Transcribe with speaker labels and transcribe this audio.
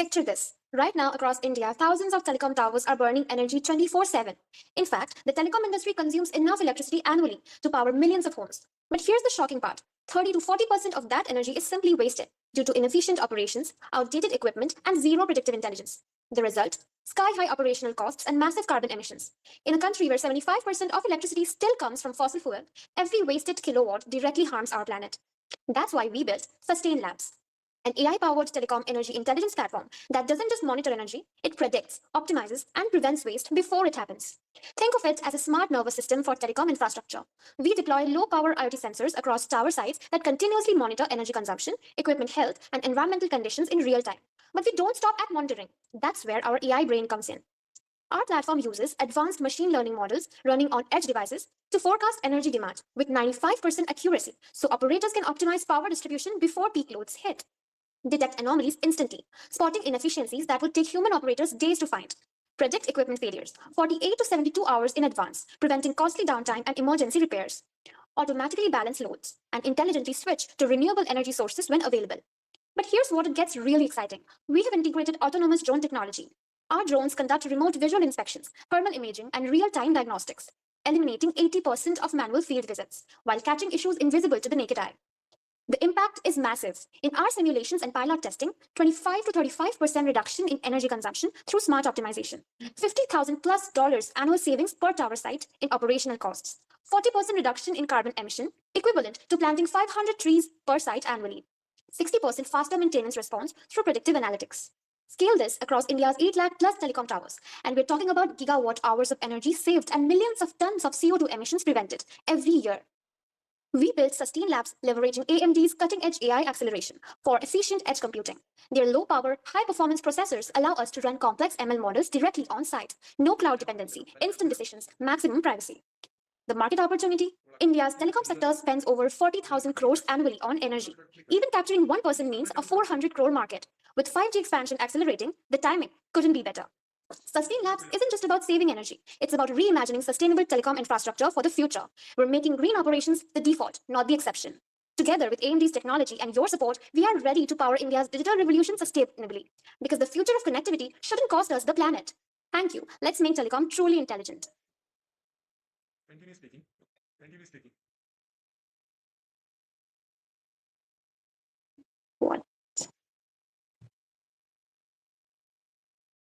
Speaker 1: Picture this. Right now, across India, thousands of telecom towers are burning energy 24/7. In fact, the telecom industry consumes enough electricity annually to power millions of homes. But here's the shocking part: 30 to 40% of that energy is simply wasted due to inefficient operations, outdated equipment, and zero predictive intelligence. The result? Sky high operational costs and massive carbon emissions. In a country where 75% of electricity still comes from fossil fuel, every wasted kilowatt directly harms our planet. That's why we built Sustain Labs, an AI-powered telecom energy intelligence platform that doesn't just monitor energy, it predicts, optimizes, and prevents waste before it happens. Think of it as a smart nervous system for telecom infrastructure. We deploy low-power IoT sensors across tower sites that continuously monitor energy consumption, equipment health, and environmental conditions in real time. But we don't stop at monitoring. That's where our AI brain comes in. Our platform uses advanced machine learning models running on edge devices to forecast energy demand with 95% accuracy, so operators can optimize power distribution before peak loads hit, detect anomalies instantly, spotting inefficiencies that would take human operators days to find, predict equipment failures 48 to 72 hours in advance, preventing costly downtime and emergency repairs, automatically balance loads, and intelligently switch to renewable energy sources when available. But here's what it gets really exciting. We have integrated autonomous drone technology. Our drones conduct remote visual inspections, thermal imaging, and real-time diagnostics, eliminating 80% of manual field visits, while catching issues invisible to the naked eye. The impact is massive. In our simulations and pilot testing, 25 to 35% reduction in energy consumption through smart optimization, $50,000+ annual savings per tower site in operational costs, 40% reduction in carbon emission, equivalent to planting 500 trees per site annually, 60% faster maintenance response through predictive analytics. Scale this across India's 8 lakh plus telecom towers, and we're talking about gigawatt hours of energy saved and millions of tons of CO2 emissions prevented every year. We built Sustain Labs leveraging AMD's cutting-edge AI acceleration for efficient edge computing. Their low-power, high-performance processors allow us to run complex ML models directly on-site. No cloud dependency, instant decisions, maximum privacy. The market opportunity? India's telecom sector spends over 40,000 crores annually on energy. Even capturing 1% means a 400 crore market. With 5G expansion accelerating, the timing couldn't be better. Sustain Labs isn't just about saving energy, it's about reimagining sustainable telecom infrastructure for the future. We're making green operations the default, not the exception. Together with AMD's technology and your support, we are ready to power India's digital revolution sustainably. Because the future of connectivity shouldn't cost us the planet. Thank you. Let's make telecom truly intelligent.
Speaker 2: Continue speaking. Continue speaking.